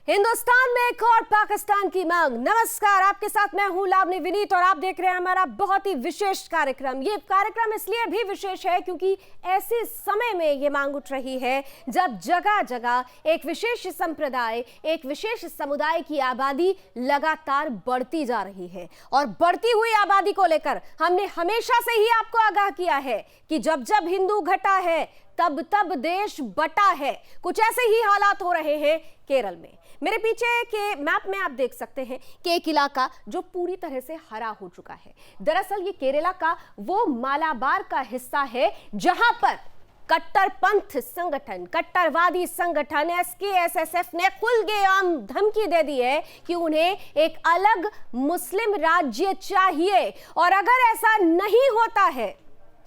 हिंदुस्तान में एक और पाकिस्तान की मांग। नमस्कार, आपके साथ मैं हूं लावनी विनीत और आप देख रहे हैं हमारा बहुत ही विशेष कार्यक्रम। ये कार्यक्रम इसलिए भी विशेष है क्योंकि ऐसे समय में ये मांग उठ रही है जब जगह जगह एक विशेष संप्रदाय, एक विशेष समुदाय की आबादी लगातार बढ़ती जा रही है। और बढ़ती हुई आबादी को लेकर हमने हमेशा से ही आपको आगाह किया है कि जब जब हिंदू घटा है तब तब देश बटा है। कुछ ऐसे ही हालात हो रहे हैं केरल में। मेरे पीछे के मैप में आप देख सकते हैं कि एक इलाका जो पूरी तरह से हरा हो चुका है। दरअसल ये केरला का वो मालाबार का हिस्सा है जहां पर कट्टरपंथ संगठन, कट्टरवादी संगठन SKSSF ने खुलेआम धमकी दे दी है कि उन्हें एक अलग मुस्लिम राज्य चाहिए और अगर ऐसा नहीं होता है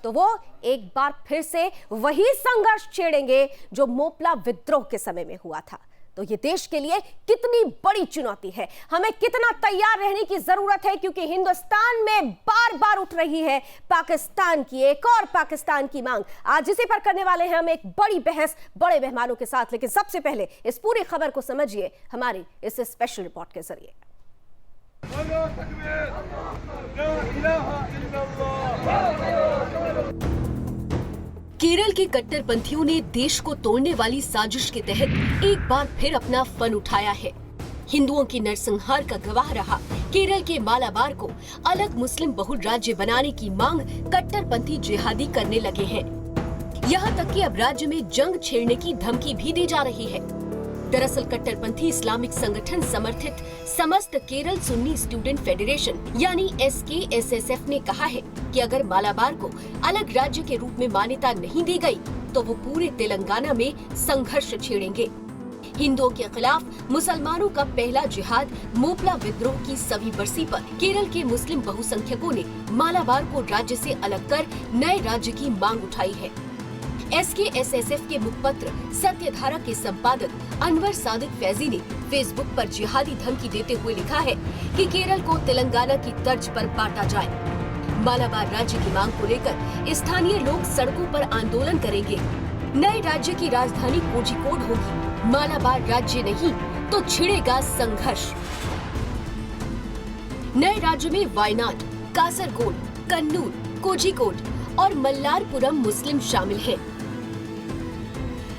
तो वो एक बार फिर से वही संघर्ष छेड़ेंगे जो मोपला विद्रोह के समय में हुआ था। तो ये देश के लिए कितनी बड़ी चुनौती है, हमें कितना तैयार रहने की जरूरत है, क्योंकि हिंदुस्तान में बार बार उठ रही है पाकिस्तान की, एक और पाकिस्तान की मांग। आज इसी पर करने वाले हैं हम एक बड़ी बहस बड़े मेहमानों के साथ। लेकिन सबसे पहले इस पूरी खबर को समझिए हमारी इस स्पेशल रिपोर्ट के जरिए। केरल के कट्टरपंथियों ने देश को तोड़ने वाली साजिश के तहत एक बार फिर अपना फन उठाया है। हिंदुओं की नरसंहार का गवाह रहा केरल के मालाबार को अलग मुस्लिम बहुल राज्य बनाने की मांग कट्टरपंथी जिहादी करने लगे हैं। यहाँ तक कि अब राज्य में जंग छेड़ने की धमकी भी दी जा रही है। दरअसल कट्टरपंथी इस्लामिक संगठन समर्थित समस्त केरल सुन्नी स्टूडेंट फेडरेशन यानी SKSSF ने कहा है कि अगर मालाबार को अलग राज्य के रूप में मान्यता नहीं दी गई तो वो पूरे तेलंगाना में संघर्ष छेड़ेंगे। हिंदुओं के खिलाफ मुसलमानों का पहला जिहाद मोपला विद्रोह की सभी बरसी पर केरल के मुस्लिम बहुसंख्यकों ने मालाबार को राज्य से अलग कर नए राज्य की मांग उठाई है। SKSSF के मुखपत्र सत्यधारा के संपादक अनवर सादिक फैजी ने फेसबुक पर जिहादी धमकी देते हुए लिखा है कि केरल को तेलंगाना की तर्ज पर बांटा जाए। मालाबार राज्य की मांग को लेकर स्थानीय लोग सड़कों पर आंदोलन करेंगे। नए राज्य की राजधानी कोझिकोड होगी। मालाबार राज्य नहीं तो छिड़ेगा संघर्ष। नए राज्य में वायनाड, कासरगोड, कन्नूर, कोझिकोड और मल्लारपुरम मुस्लिम शामिल हैं।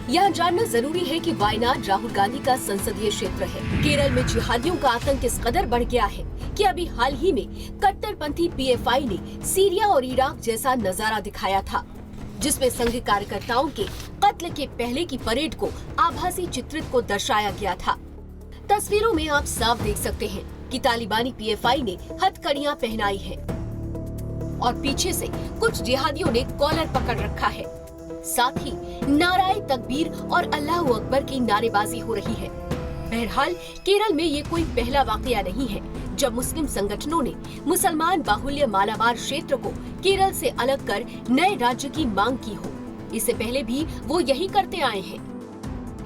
यहाँ जानना जरूरी है कि वायनाड राहुल गांधी का संसदीय क्षेत्र है। केरल में जिहादियों का आतंक इस कदर बढ़ गया है कि अभी हाल ही में कट्टरपंथी PFI ने सीरिया और इराक जैसा नजारा दिखाया था, जिसमें संघ कार्यकर्ताओं के कत्ल के पहले की परेड को आभासी चित्रित को दर्शाया गया था। तस्वीरों में आप साफ देख सकते हैं कि तालिबानी PFI ने हथकड़ियां पहनाई है और पीछे से कुछ जिहादियों ने कॉलर पकड़ रखा है। साथ ही नाराए तकबीर और अल्लाह अकबर की नारेबाजी हो रही है। बहरहाल केरल में ये कोई पहला वाकया नहीं है जब मुस्लिम संगठनों ने मुसलमान बाहुल्य मालाबार क्षेत्र को केरल से अलग कर नए राज्य की मांग की हो। इससे पहले भी वो यही करते आए हैं।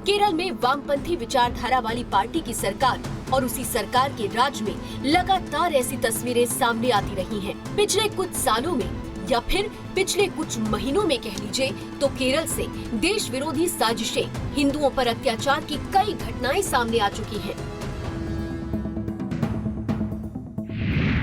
केरल में वामपंथी विचारधारा वाली पार्टी की सरकार और उसी सरकार के राज में लगातार ऐसी तस्वीरें सामने आती रही हैं। पिछले कुछ सालों में या फिर पिछले कुछ महीनों में कह लीजिए तो केरल से देश विरोधी साजिशें, हिंदुओं पर अत्याचार की कई घटनाएं सामने आ चुकी हैं।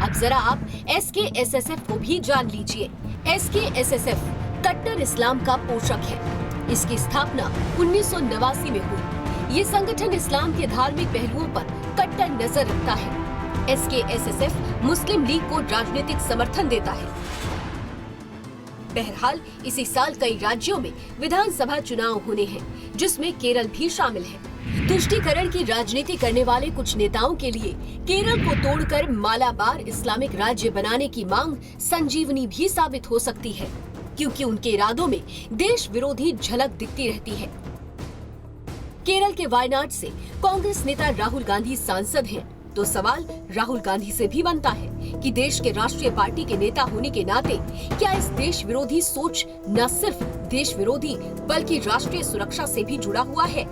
अब जरा आप SKSSF को भी जान लीजिए। SKSSF कट्टर इस्लाम का पोषक है। इसकी स्थापना 1989 में हुई। ये संगठन इस्लाम के धार्मिक पहलुओं पर कट्टर नजर रखता है। SKSSF मुस्लिम लीग को राजनीतिक समर्थन देता है। बहरहाल इसी साल कई राज्यों में विधानसभा चुनाव होने हैं, जिसमें केरल भी शामिल है। तुष्टीकरण की राजनीति करने वाले कुछ नेताओं के लिए केरल को तोड़कर मालाबार इस्लामिक राज्य बनाने की मांग संजीवनी भी साबित हो सकती है, क्योंकि उनके इरादों में देश विरोधी झलक दिखती रहती है। केरल के वायनाड से कांग्रेस नेता राहुल गांधी सांसद हैं। तो सवाल राहुल गांधी से भी बनता है कि देश के राष्ट्रीय पार्टी के नेता होने के नाते क्या इस देश विरोधी सोच न सिर्फ देश विरोधी बल्कि राष्ट्रीय सुरक्षा से भी जुड़ा हुआ है।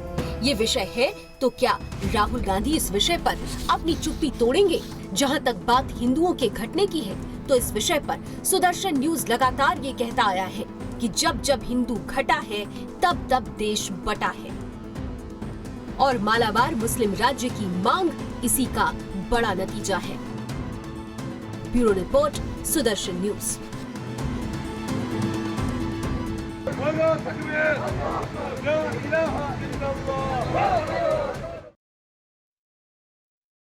ये विषय है तो क्या राहुल गांधी इस विषय पर अपनी चुप्पी तोड़ेंगे? जहां तक बात हिंदुओं के घटने की है तो इस विषय पर सुदर्शन न्यूज लगातार ये कहता आया है कि जब जब हिंदू घटा है तब तब देश बटा है और मालाबार मुस्लिम राज्य की मांग इसी का बड़ा नतीजा है। Bureau report, Sudarshan news.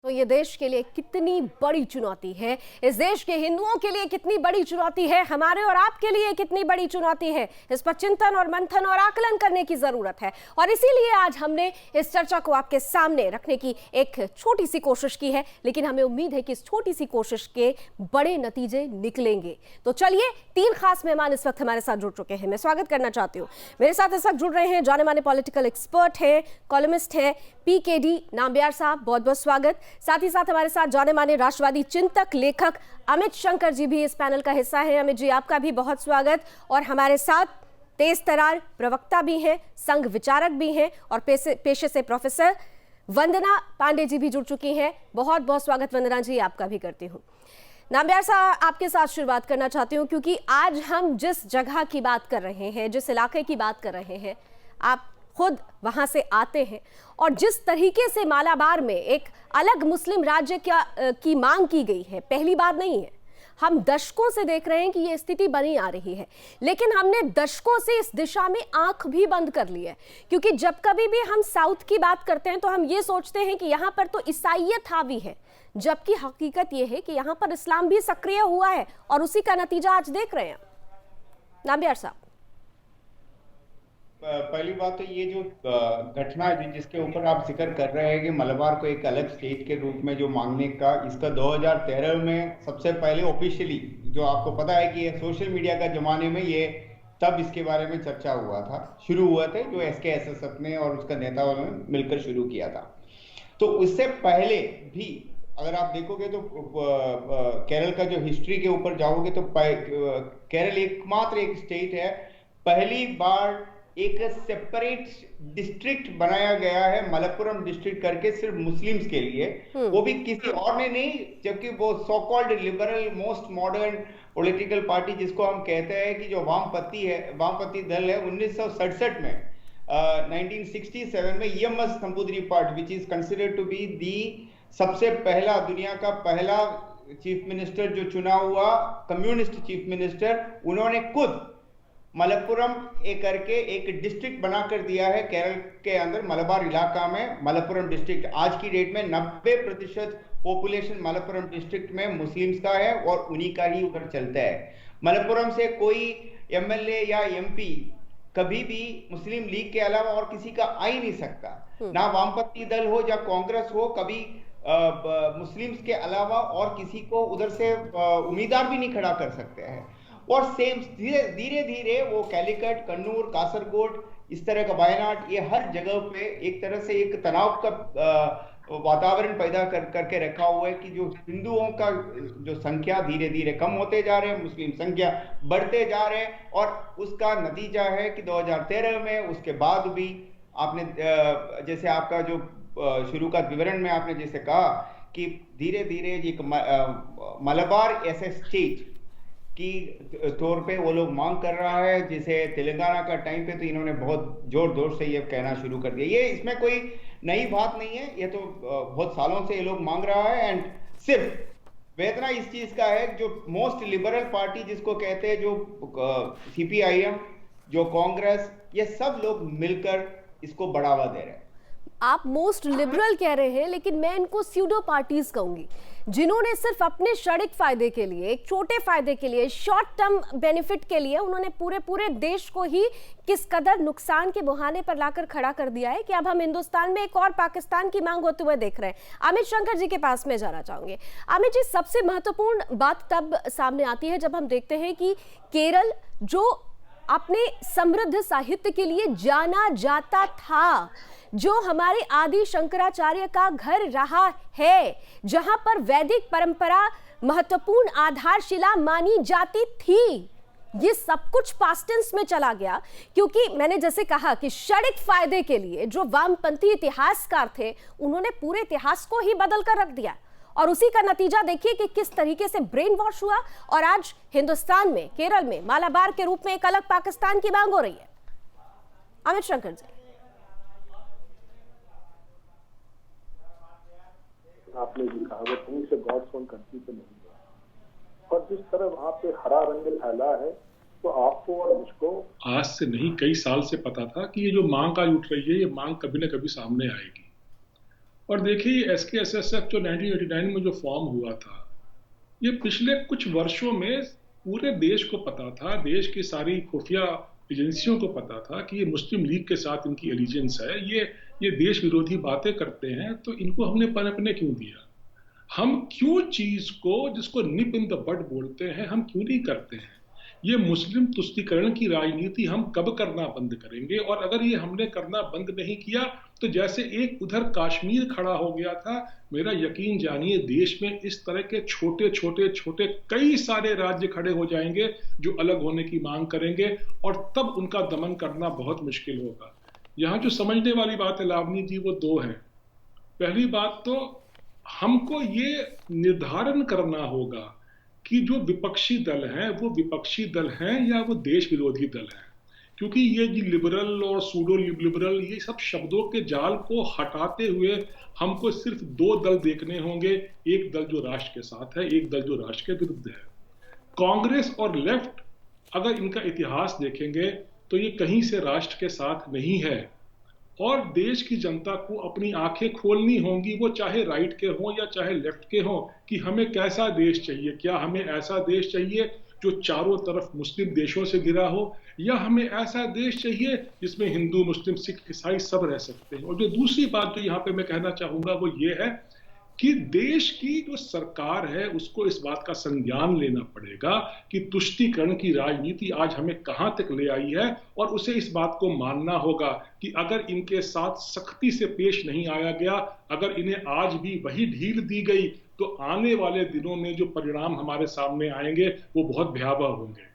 तो ये देश के लिए कितनी बड़ी चुनौती है, इस देश के हिंदुओं के लिए कितनी बड़ी चुनौती है, हमारे और आपके लिए कितनी बड़ी चुनौती है, इस पर चिंतन और मंथन और आकलन करने की जरूरत है। और इसीलिए आज हमने इस चर्चा को आपके सामने रखने की एक छोटी सी कोशिश की है, लेकिन हमें उम्मीद है कि इस छोटी सी कोशिश के बड़े नतीजे निकलेंगे। तो चलिए, 3 खास मेहमान इस वक्त हमारे साथ जुड़ चुके हैं। मैं स्वागत करना चाहती हूँ, मेरे साथ इस वक्त जुड़ रहे हैं जाने माने पॉलिटिकल एक्सपर्ट हैं, कॉलमिस्ट हैं, PKD नाम्बियार साहब, बहुत बहुत स्वागत। साथ ही साथ हमारे साथ जाने माने राष्ट्रवादी चिंतक लेखक अमित शंकर जी भी इस पैनल का हिस्सा है। अमित जी, आपका भी बहुत स्वागत। और हमारे साथ तेज तरार प्रवक्ता भी हैं, संघ विचारक भी हैं और पेशे से प्रोफेसर वंदना पांडे जी भी जुड़ चुकी हैं। बहुत बहुत स्वागत वंदना जी, आपका भी करती हूँ। नाम्बियार साहब, आपके साथ शुरुआत करना चाहती हूँ क्योंकि आज हम जिस जगह की बात कर रहे हैं, जिस इलाके की बात कर रहे हैं, आप खुद वहां से आते हैं और जिस तरीके से मालाबार में एक अलग मुस्लिम राज्य की मांग की गई है, पहली बार नहीं है। हम दशकों से देख रहे हैं कि ये स्थिति बनी आ रही है, लेकिन हमने दशकों से इस दिशा में आंख भी बंद कर ली है, क्योंकि जब कभी भी हम साउथ की बात करते हैं तो हम ये सोचते हैं कि यहाँ पर तो ईसाइयत हावी है, जबकि हकीकत यह है कि यहाँ पर इस्लाम भी सक्रिय हुआ है और उसी का नतीजा आज देख रहे हैं। नाम्बियार साहब, पहली बात तो ये जो घटना है जिसके ऊपर आप जिक्र कर रहे हैं कि मलबार को एक अलग स्टेट के रूप में जो मांगने का, इसका 2013 में सबसे पहले ऑफिशियली, जो आपको पता है कि ये सोशल मीडिया का जमाने में ये तब इसके बारे में चर्चा हुआ था, शुरू हुआ था, जो SKSSF ने और उसका नेताओं ने मिलकर शुरू किया था। तो उससे पहले भी अगर आप देखोगे तो केरल का जो हिस्ट्री के ऊपर जाओगे तो केरल एकमात्र एक स्टेट है, पहली बार एक सेपरेट डिस्ट्रिक्ट बनाया गया है, मलप्पुरम डिस्ट्रिक्ट करके, सिर्फ मुस्लिम्स के लिए, वो भी किसी और ने नहीं, जबकि वो so called liberal most modern political party जिसको हम कहते हैं कि जो वामपंथी दल है, 1967 में 1967 में EMS Namboodiri party, which is considered to be the सबसे पहला, दुनिया का पहला चीफ मिनिस्टर जो चुना हुआ, कम्युनिस्ट चीफ मिनिस्टर, उन्होंने खुद मलप्पुरम करके एक डिस्ट्रिक्ट बना कर दिया है केरल के अंदर, मलबार इलाका में मलप्पुरम डिस्ट्रिक्ट। आज की डेट में 90% पॉपुलेशन मलप्पुरम डिस्ट्रिक्ट में मुस्लिम्स का है और उन्हीं का ही उधर चलता है। मलप्पुरम से कोई MLA या MP कभी भी मुस्लिम लीग के अलावा और किसी का आ ही नहीं सकता, ना वामपंथी दल हो या कांग्रेस हो, कभी मुस्लिम्स के अलावा और किसी को उधर से उम्मीदवार भी नहीं खड़ा कर सकते हैं। और सेम धीरे धीरे वो कैलिकट, कन्नूर, कासरगोड, इस तरह का वायनाड, ये हर जगह पे एक तरह से एक तनाव का वातावरण पैदा करके रखा हुआ है कि जो हिंदुओं का जो संख्या धीरे धीरे कम होते जा रहे हैं, मुस्लिम संख्या बढ़ते जा रहे हैं, और उसका नतीजा है कि 2013 में, उसके बाद भी आपने जैसे आपका जो शुरू का विवरण में आपने जैसे कहा कि धीरे धीरे एक मलबार ऐसे स्टेट की तौर पे वो लोग मांग कर रहा है, जिसे तेलंगाना का टाइम पे तो इन्होंने बहुत जोर जोर से ये कहना शुरू कर दिया। ये इसमें कोई नई बात नहीं है, ये तो बहुत सालों से ये लोग मांग रहा है। एंड सिर्फ वेदना इस चीज का है, जो मोस्ट लिबरल पार्टी जिसको कहते हैं, जो CPIM, जो कांग्रेस, ये सब लोग मिलकर इसको बढ़ावा दे रहे हैं। आप मोस्ट लिबरल कह रहे हैं, लेकिन मैं इनको स्यूडो पार्टीज कहूंगी, जिन्होंने सिर्फ अपने क्षणिक फायदे के लिए, एक छोटे फायदे के लिए, शॉर्ट टर्म बेनिफिट के लिए, उन्होंने पूरे देश को ही किस कदर नुकसान के मुहाने पर लाकर खड़ा कर दिया है कि अब हम हिंदुस्तान में एक और पाकिस्तान की मांग होते हुए देख रहे हैं। अमित शंकर जी के पास में जाना चाहूंगे। अमित जी, सबसे महत्वपूर्ण बात तब सामने आती है जब हम देखते हैं कि केरल, जो अपने समृद्ध साहित्य के लिए जाना जाता था, जो हमारे आदि शंकराचार्य का घर रहा है, जहां पर वैदिक परंपरा महत्वपूर्ण आधारशिला मानी जाती थी। ये सब कुछ पास्ट टेंस में चला गया, क्योंकि मैंने जैसे कहा कि क्षणिक फायदे के लिए जो वामपंथी इतिहासकार थे, उन्होंने पूरे इतिहास को ही बदल कर रख दिया। और उसी का नतीजा देखिए कि किस तरीके से ब्रेन वॉश हुआ, और आज हिंदुस्तान में, केरल में मालाबार के रूप में एक अलग पाकिस्तान की मांग हो रही है। अमित शंकर जी, आपने भी कहा वो कहीं से गॉड्स ओन कंट्री पे नहीं है, और जिस तरह वहाँ पे हरा रंग फैला है, तो आपको और मुझको आज से नहीं कई साल से पता था कि ये जो मांग आज उठ रही है, ये मांग कभी ना कभी सामने आएगी। और देखिए SKSSF जो 1989 में जो फॉर्म हुआ था, ये पिछले कुछ वर्षों में पूरे देश को पता था, देश की सारी खुफिया एजेंसियों को पता था कि ये मुस्लिम लीग के साथ इनकी एलिजेंस है, ये देश विरोधी बातें करते हैं, तो इनको हमने पनपने क्यों दिया? हम क्यों चीज को, जिसको निप इन द बड बोलते हैं, हम क्यों नहीं करते हैं? ये मुस्लिम तुष्टीकरण की राजनीति हम कब करना बंद करेंगे? और अगर ये हमने करना बंद नहीं किया तो जैसे एक उधर कश्मीर खड़ा हो गया था, मेरा यकीन जानिए देश में इस तरह के छोटे छोटे कई सारे राज्य खड़े हो जाएंगे जो अलग होने की मांग करेंगे, और तब उनका दमन करना बहुत मुश्किल होगा। यहाँ जो समझने वाली बात है लावनी जी, वो दो है। पहली बात तो हमको ये निर्धारण करना होगा कि जो विपक्षी दल हैं वो विपक्षी दल हैं या वो देश विरोधी दल हैं, क्योंकि ये जी लिबरल और सूडो लिबरल, ये सब शब्दों के जाल को हटाते हुए हमको सिर्फ दो दल देखने होंगे, एक दल जो राष्ट्र के साथ है, एक दल जो राष्ट्र के विरुद्ध है। कांग्रेस और लेफ्ट अगर इनका इतिहास देखेंगे तो ये कहीं से राष्ट्र के साथ नहीं है, और देश की जनता को अपनी आंखें खोलनी होंगी, वो चाहे राइट के हों या चाहे लेफ्ट के हों, कि हमें कैसा देश चाहिए। क्या हमें ऐसा देश चाहिए जो चारों तरफ मुस्लिम देशों से घिरा हो, या हमें ऐसा देश चाहिए जिसमें हिंदू, मुस्लिम, सिख, ईसाई सब रह सकते हैं? और जो दूसरी बात जो यहाँ पे मैं कहना चाहूंगा वो ये है कि देश की जो सरकार है उसको इस बात का संज्ञान लेना पड़ेगा कि तुष्टीकरण की राजनीति आज हमें कहां तक ले आई है, और उसे इस बात को मानना होगा कि अगर इनके साथ सख्ती से पेश नहीं आया गया, अगर इन्हें आज भी वही ढील दी गई, तो आने वाले दिनों में जो परिणाम हमारे सामने आएंगे वो बहुत भयावह होंगे।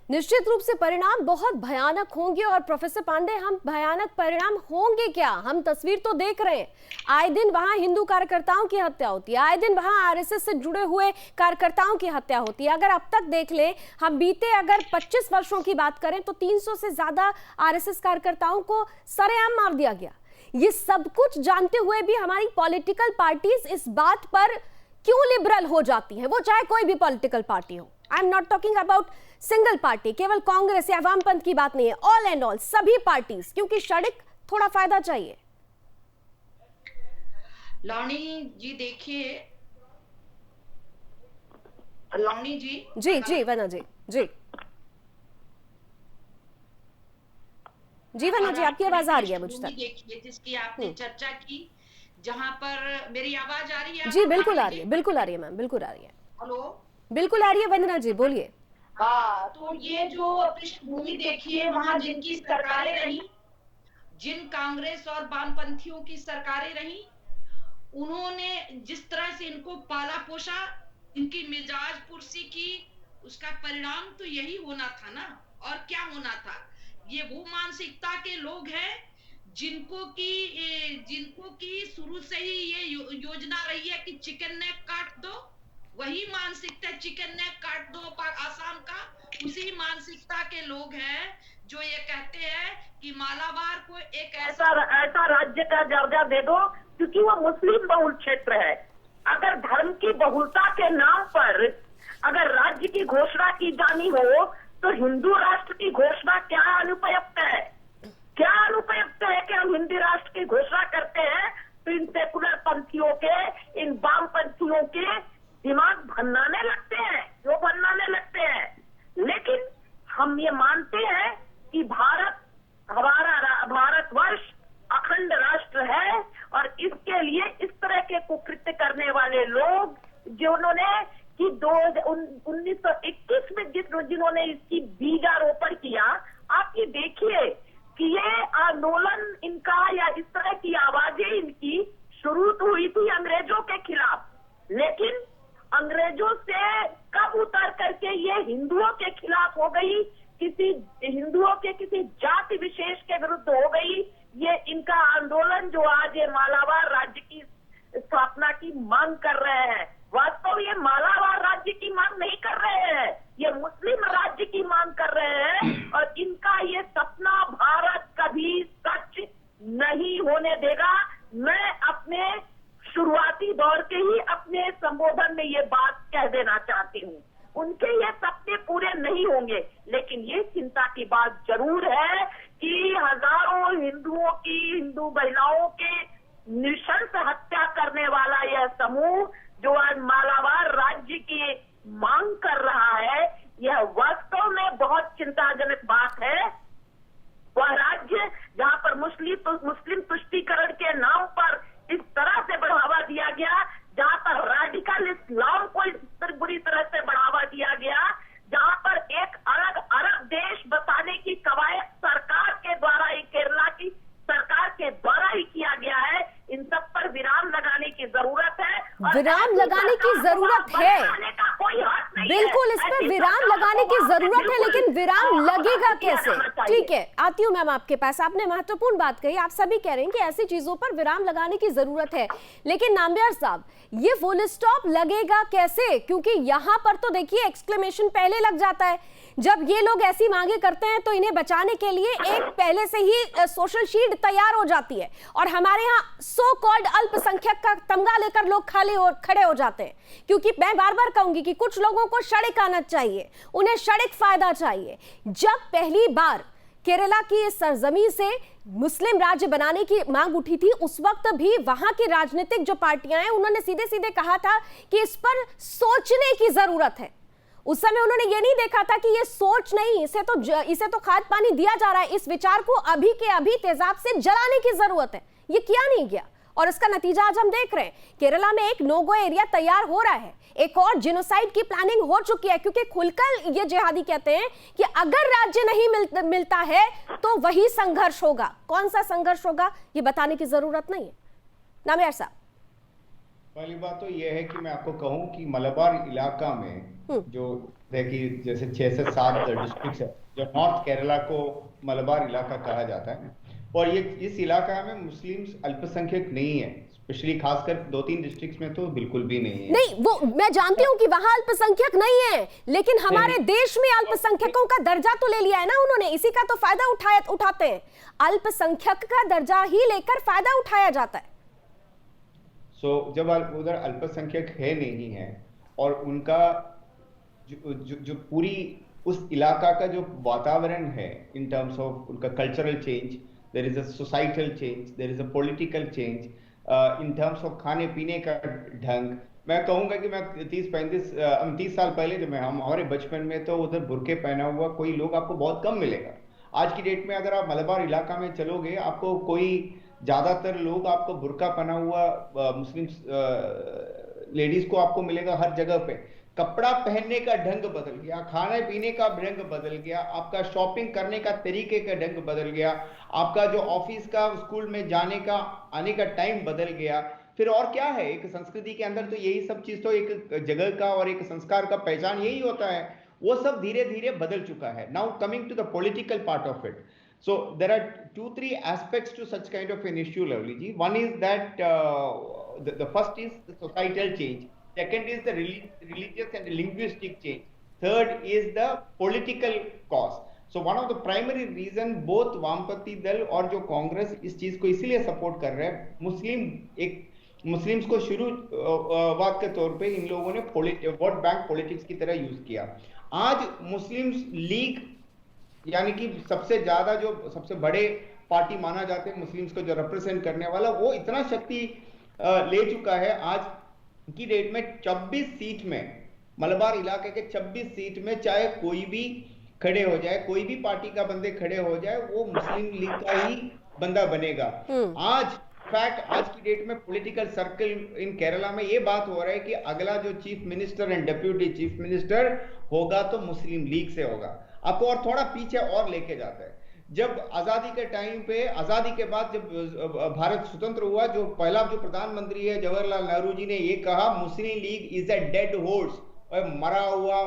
निश्चित रूप से परिणाम बहुत भयानक होंगे। और प्रोफेसर पांडे, हम भयानक परिणाम होंगे क्या? हम तस्वीर तो देख रहे हैं, आए दिन वहां हिंदू कार्यकर्ताओं की हत्या होती है, आए दिन वहां आरएसएस से जुड़े हुए कार्यकर्ताओं की हत्या होती है। अगर अब तक देख ले, हम बीते अगर 25 वर्षों की बात करें तो 300 से ज्यादा आरएसएस कार्यकर्ताओं को सरेआम मार दिया गया। ये सब कुछ जानते हुए भी हमारी पॉलिटिकल पार्टीज इस बात पर क्यों लिबरल हो जाती हैं? वो चाहे कोई भी पॉलिटिकल पार्टी हो, I am not talking about single party, केवल कांग्रेस या वामपंथ की बात नहीं है, ऑल एंड ऑल सभी पार्टीज, क्योंकि क्षणिक थोड़ा फायदा चाहिए। लावनी जी देखिए, लावनी जी जी वना जी जी वना जी, आपकी आवाज आ रही है मुझ तक। देखिए जिसकी आपने चर्चा की, जहां पर मेरी आवाज आ रही है? जी बिल्कुल आ रही है, बिल्कुल आ रही है मैम, बिल्कुल आ रही है। हेलो, बिल्कुल आ रही है वंदना जी, बोलिए। हाँ, तो ये जो पृष्ठभूमि देखिए, वहां जिनकी सरकारें रही, जिन कांग्रेस और वामपंथियों की सरकारें रही, उन्होंने जिस तरह से इनको पाला पोसा, इनकी मिजाज पुरसी की, उसका परिणाम तो यही होना था ना। और क्या होना था? ये वो मानसिकता के लोग हैं जिनको की शुरू से ही ये योजना रही है कि चिकन नेक काट दो, वही मानसिकता, चिकन नेक काट दो आसाम का, उसी मानसिकता के लोग हैं जो ये कहते हैं कि मालाबार को एक ऐसा राज्य का दर्जा दे दो, क्योंकि वो मुस्लिम बहुल क्षेत्र है। अगर धर्म की बहुलता के नाम पर अगर राज्य की घोषणा की जानी हो, तो हिंदू राष्ट्र की घोषणा क्या अनुपयुक्त है? क्या अनुपयुक्त है कि हम हिंदी राष्ट्र की घोषणा करते हैं तो इन सेकुलर पंथियों के, इन वाम पंथियों के दिमाग भन्नाने लगते हैं, जो भन्नाने लगते हैं। लेकिन हम ये मानते हैं कि भारतवर्ष अखंड राष्ट्र है, और इसके लिए इस तरह के कुकृत्य करने वाले लोग जिन्होंने कि 1921 में जिन्होंने इसकी आंदोलन इनका या इस तरह की आवाजें इनकी शुरू तो हुई थी अंग्रेजों के खिलाफ, लेकिन अंग्रेजों से कब उतर करके ये हिंदुओं के खिलाफ हो गई, किसी हिंदुओं के किसी जाति विशेष के विरुद्ध हो गई। ये इनका आंदोलन जो आज ये मालाबार राज्य की स्थापना की मांग कर रहे हैं, वास्तव ये मालाबार राज्य की मांग नहीं कर रहे हैं, ये मुस्लिम राज्य की मांग कर रहे हैं। और इनका ये सपना भारत कभी सच नहीं होने देगा। मैं अपने शुरुआती दौर के ही अपने संबोधन में ये बात कह देना चाहती हूँ, उनके ये सपने पूरे नहीं होंगे, लेकिन ये चिंता की बात जरूर है कि हजारों हिंदुओं की, हिंदू महिलाओं के नृशंस हत्या करने वाला यह समूह जो आज मालाबार राज्य की मांग कर रहा है, यह वास्तव में बहुत चिंताजनक बात है। वह राज्य जहां पर मुस्लिम तुष्टीकरण के नाम पर इस तरह से बढ़ावा दिया गया, जहां पर रेडिकल इस्लाम को इस बुरी तरह से बढ़ावा दिया गया, जहां पर एक अलग अरब देश बसाने की कवायद सरकार के द्वारा ही, केरला की सरकार के द्वारा ही किया गया है, इन सब पर विराम लगाने की जरूरत है। विराम लगाने की जरूरत है, बिल्कुल इस पर विराम लगाने की जरूरत है, लेकिन विराम लगेगा कैसे? ठीक है, आती हूँ मैम आपके पास। आपने महत्वपूर्ण बात कही, आप सभी कह रहे हैं कि ऐसी चीजों पर विराम लगाने की जरूरत है, लेकिन नाम्बियार साहब ये फुल स्टॉप लगेगा कैसे? क्योंकि यहाँ पर तो देखिए एक्सक्लेमेशन पहले लग जाता है। जब ये लोग ऐसी मांगे करते हैं तो इन्हें बचाने के लिए एक पहले से ही सोशल शील्ड तैयार हो जाती है, और हमारे यहाँ सो कॉल्ड अल्पसंख्यक का तमगा लेकर लोग खड़े हो जाते हैं। क्योंकि मैं बार बार कहूंगी कि कुछ लोगों को सड़क आना चाहिए, उन्हें सड़क फायदा चाहिए। जब पहली बार केरला की इस सरजमी से मुस्लिम राज्य बनाने की मांग उठी थी, उस वक्त भी वहां की राजनीतिक जो पार्टियां हैं उन्होंने सीधे सीधे कहा था कि इस पर सोचने की जरूरत है। उस समय उन्होंने ये नहीं देखा था कि ये सोच नहीं, इसे तो खाद पानी दिया जा रहा है, इस विचार को अभी के अभी तेजाब से जलाने की जरूरत है। ये किया नहीं गया, और इसका नतीजा आज हम देख रहे हैं। केरला में एक नो गो एरिया तैयार हो रहा है, एक और जिनोसाइड की प्लानिंग हो चुकी है, क्योंकि खुलकर ये जिहादी कहते हैं कि अगर राज्य नहीं मिलता है तो वही संघर्ष होगा। कौन सा संघर्ष होगा ये बताने की जरूरत नहीं है। नाम्बियार साहब, पहली बात तो यह है कि मैं आपको कहूं कि मलबार इलाका में जो देखिए जैसे 6 से 7 डिस्ट्रिक्ट है, जो नॉर्थ केरला को मलबार इलाका कहा जाता है, और ये इस इलाका में मुस्लिम्स अल्पसंख्यक नहीं है, स्पेशली खासकर 2-3 डिस्ट्रिक्ट्स में तो बिल्कुल भी नहीं है। नहीं, वो मैं जानती हूँ कि वहां अल्पसंख्यक नहीं है, लेकिन हमारे देश में अल्पसंख्यकों का दर्जा तो ले लिया है ना उन्होंने, इसी का तो फायदा उठाते हैं। अल्पसंख्यक का दर्जा ही लेकर फायदा उठाया जाता है। जब उधर अल्पसंख्यक है नहीं है, और उनका जो पूरी उस इलाका का जो वातावरण है इन टर्म्स ऑफ उनका cultural change, there is a societal change, there is a political change, in terms of खाने पीने का ढंग। मैं कहूंगा कि मैं 30 साल पहले जब हमारे बचपन में तो उधर बुर्के पहना हुआ कोई लोग आपको बहुत कम मिलेगा। आज की डेट में अगर आप मलबार इलाका में चलोगे, आपको कोई ज्यादातर लोग आपको बुर्का पहना हुआ मुस्लिम लेडीज को आपको मिलेगा हर जगह पे। कपड़ा पहनने का ढंग बदल गया, खाने पीने का ढंग बदल गया, आपका शॉपिंग करने का तरीके का ढंग बदल गया, आपका जो ऑफिस का स्कूल में जाने का आने का टाइम बदल गया। फिर और क्या है, एक संस्कृति के अंदर तो यही सब चीज तो एक जगह का और एक संस्कार का पहचान यही होता है, वो सब धीरे धीरे बदल चुका है। Now coming to the political part of it, so there are 2-3 aspects to such kind of an issue, Lovely ji. One is that the first is the societal change, second is the religious and linguistic change, third is the political cause. So one of the primary reason both वामपंथी दल और जो कांग्रेस इस चीज को इसीलिए support कर रहे हैं, मुस्लिम्स को शुरुआत के तौर पे इन लोगों ने वोट बैंक पॉलिटिक्स की तरह यूज किया। आज मुस्लिम्स लीग यानी कि सबसे ज्यादा जो सबसे बड़े पार्टी माना जाते हैं मुस्लिम्स को जो रिप्रेजेंट करने वाला, वो इतना शक्ति ले चुका है आज की डेट में 26 सीट में, मलबार इलाके के 26 सीट में चाहे कोई भी खड़े हो जाए, कोई भी पार्टी का बंदे खड़े हो जाए, वो मुस्लिम लीग का ही बंदा बनेगा। आज फैक्ट आज की डेट में पॉलिटिकल सर्कल इन केरला में ये बात हो रहा है कि अगला जो chief minister and deputy chief minister होगा तो मुस्लिम लीग से होगा। आपको और थोड़ा पीछे और लेके जाता है, जब आजादी के टाइम पे, आजादी के बाद जब भारत स्वतंत्र हुआ, जो पहला जो प्रधानमंत्री है जवाहरलाल नेहरू जी ने ये कहा, Muslim League is a dead horse, और मरा हुआ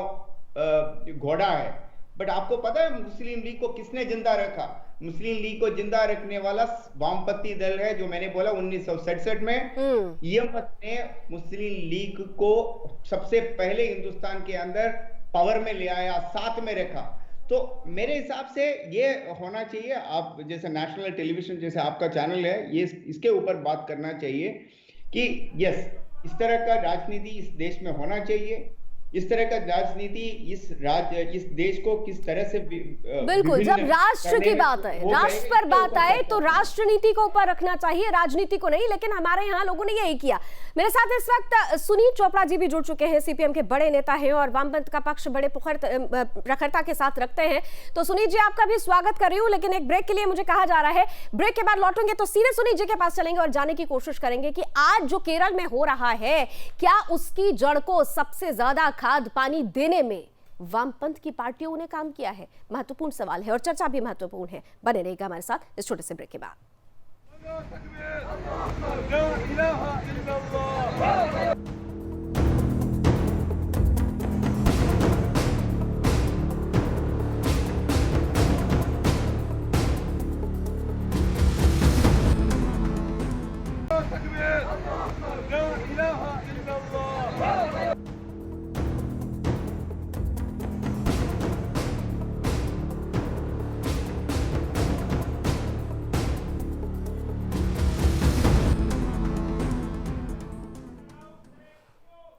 घोड़ा है। बट आपको पता है मुस्लिम लीग को किसने जिंदा रखा? मुस्लिम लीग को जिंदा रखने वाला वामपंथी दल है, जो मैंने बोला 1967 में ईएमएस ने मुस्लिम लीग को सबसे पहले हिंदुस्तान के अंदर पावर में ले आया, साथ में रखा। तो मेरे हिसाब से ये होना चाहिए, आप जैसे नेशनल टेलीविजन जैसे आपका चैनल है, ये इसके ऊपर बात करना चाहिए कि यस, इस तरह का राजनीति इस देश में होना चाहिए। इस तरह का राजनीति इस देश को किस तरह से बिल्कुल, जब राष्ट्र की बात है, राष्ट्र पर बात आए तो राष्ट्रनीति को ऊपर रखना चाहिए, राजनीति को नहीं। लेकिन हमारे यहाँ लोगों ने यही किया। मेरे साथ इस वक्त सुनील चोपड़ा जी भी जुड़ चुके हैं, सीपीएम के बड़े नेता हैं और वामपंथ का पक्ष बड़े प्रखरता के साथ रखते हैं। तो सुनील जी, आपका भी स्वागत कर रही हूँ, लेकिन एक ब्रेक के लिए मुझे कहा जा रहा है, ब्रेक के बाद लौटेंगे तो सीधे सुनील जी के पास चलेंगे और जानने की कोशिश करेंगे कि आज जो केरल में हो रहा है, क्या उसकी जड़ को सबसे ज्यादा खाद पानी देने में वामपंथ की पार्टियों ने काम किया है? महत्वपूर्ण सवाल है और चर्चा भी महत्वपूर्ण है। बने रहिएगा हमारे साथ इस छोटे से ब्रेक के बाद।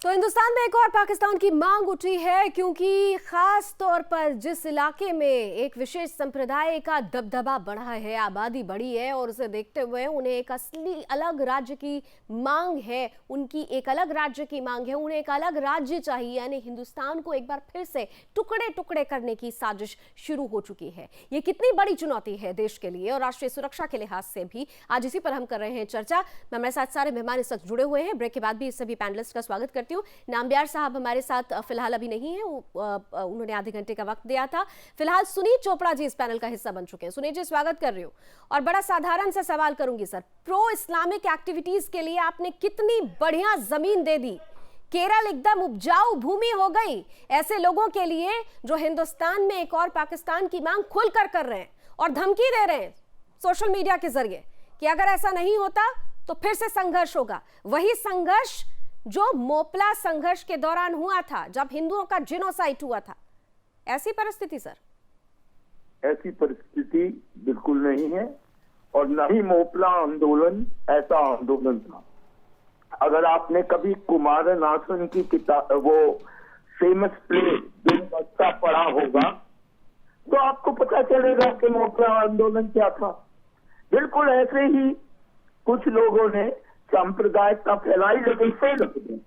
तो हिंदुस्तान में एक और पाकिस्तान की मांग उठी है, क्योंकि खास तौर पर जिस इलाके में एक विशेष संप्रदाय का दबदबा बढ़ा है, आबादी बढ़ी है, और उसे देखते हुए उन्हें एक असली अलग राज्य की मांग है, उनकी एक अलग राज्य की मांग है, उन्हें एक अलग राज्य चाहिए। यानी हिंदुस्तान को एक बार फिर से टुकड़े टुकड़े करने की साजिश शुरू हो चुकी है। ये कितनी बड़ी चुनौती है देश के लिए और राष्ट्रीय सुरक्षा के लिहाज से भी, आज इसी पर हम कर रहे हैं चर्चा। हमारे साथ सारे मेहमान इस वक्त जुड़े हुए हैं। ब्रेक के बाद भी सभी पैनलिस्ट का स्वागत करती हूँ। नामबियार साहब हमारे साथ फिलहाल अभी नहीं है, उन्होंने आधे घंटे का वक्त दिया था। फिलहाल सुनील चोपड़ा जी इस पैनल का हिस्सा बन चुके हैं। सुनील जी, स्वागत कर रही हूँ और बड़ा साधारण सा सवाल करूंगी सर, प्रो इस्लामिक एक्टिविटीज के लिए आपने कितनी बढ़िया जमीन दे दी, केरल एकदम उपजाऊ भूमि हो गई ऐसे लोगों के लिए जो हिंदुस्तान में एक और पाकिस्तान की मांग खुलकर कर रहे हैं और धमकी दे रहे हैं सोशल मीडिया के जरिए कि अगर ऐसा नहीं होता तो फिर से संघर्ष होगा। वही संघर्ष जो मोपला संघर्ष के दौरान हुआ था, जब हिंदुओं का जिनोसाइड हुआ था। ऐसी परिस्थिति सर? ऐसी परिस्थिति बिल्कुल नहीं है, और न ही मोपला आंदोलन ऐसा आंदोलन था। अगर आपने कभी कुमारनासन की किताब, वो फेमस प्ले बेनबस्ता पढ़ा होगा, तो आपको पता चलेगा कि मोपला आंदोलन क्या था। बिल्कुल ऐसे ही कुछ लोगों ने सांप्रदायिकता फैलाई, लेकिन फेल हो गई।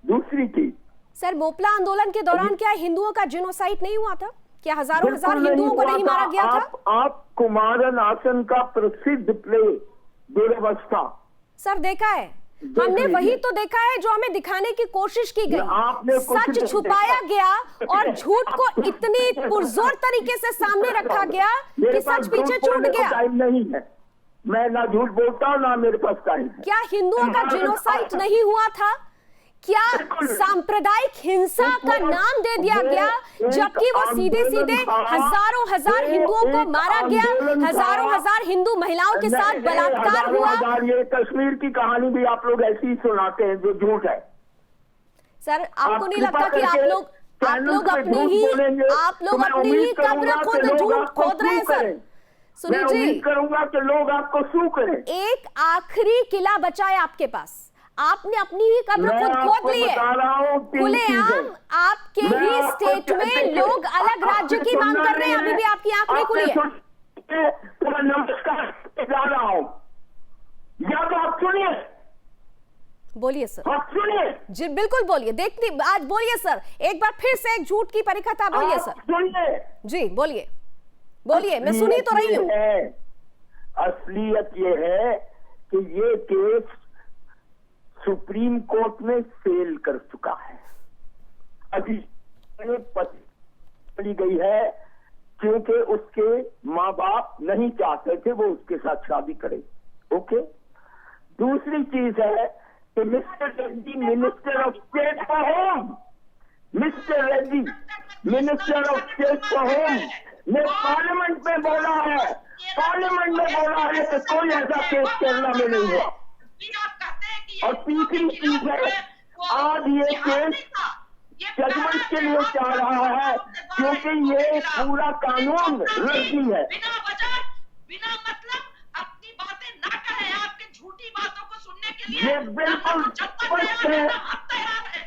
दूसरी चीज सर, मोपला आंदोलन के दौरान क्या हिंदुओं का जिनोसाइड नहीं हुआ था? क्या हजारों हजार हिंदुओं को नहीं मारा गया था? आप कुमारनासन का प्रसिद्ध प्ले बेनबस्ता सर देखा है, हमने वही तो देखा है जो हमें दिखाने की कोशिश की गई। सच छुपाया गया और झूठ को इतनी पुरजोर तरीके से सामने रखा गया कि सच पीछे छूट गया। टाइम नहीं है, मैं ना झूठ बोलता हूँ ना मेरे पास टाइम है। क्या हिंदुओं का जिनोसाइड नहीं हुआ था? क्या सांप्रदायिक हिंसा का नाम दे दिया गया, जबकि वो सीधे सीधे हजारों हजार हिंदुओं को मारा गया, हजारों हजार हिंदू महिलाओं के साथ बलात्कार हुआ? ये कश्मीर की कहानी भी आप लोग ऐसी ही सुनाते हैं जो झूठ है। सर, आपको नहीं लगता कि आप लोग अपनी ही कब्र खोद रहे हैं सर? सुनील जी, करूंगा कि लोग आपको सू करें। एक आखिरी किला बचा है आपके पास, आपने अपनी ही कब्र खुद खोद ली है। खुलेआम आपके ही स्टेट में लोग अलग राज्य की मांग कर रहे हैं, अभी भी आपकी आंख नहीं खुली है। मैं नमस्कार जा रहा हूँ, या तो आप सुनिए। बोलिए सर। आप सुनिए जी, बिल्कुल बोलिए। देखती आज बोलिए सर, एक बार फिर से एक झूठ की परिकथा बोलिए सर। सुनिए जी, बोलिए बोलिए, मैं सुनी तो रही हूँ। असलियत ये है कि ये केस सुप्रीम कोर्ट में फेल कर चुका है। अभी पड़ी गई है क्योंकि उसके माँ बाप नहीं चाहते थे वो उसके साथ शादी करे। ओके, दूसरी चीज है कि mister Reddy minister of state for home, mister Reddy minister of state for home ने पार्लियामेंट में बोला है, पार्लियामेंट में बोला है कि कोई ऐसा केस केरला में नहीं हुआ। और तीसरी चीज है, आज ये केस जजमेंट के लिए जा रहा है क्योंकि ये पूरा कानून रद्दी है। बिना वजह, बिना मतलब अपनी बातें ना करें, आपकी झूठी बातों को सुनने के लिए ये बिल्कुल स्पष्ट है।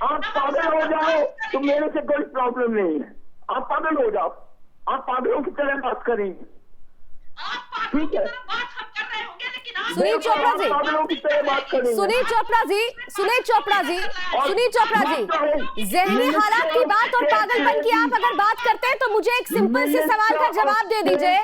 आप पागल हो जाओ तो मेरे से कोई प्रॉब्लम नहीं है, आप पागल हो जाओ, आप पागलों की तरह बात करेंगे, ठीक है। सुनील चोपड़ा जी, पागलों की तरह बात करेंगे। सुनील चोपड़ा जी, सुनील चोपड़ा जी, सुनील चोपड़ा जी, जहनी हालात की बात और पागलपन की आप अगर बात करते हैं तो मुझे एक सिंपल से सवाल का जवाब दे दीजिए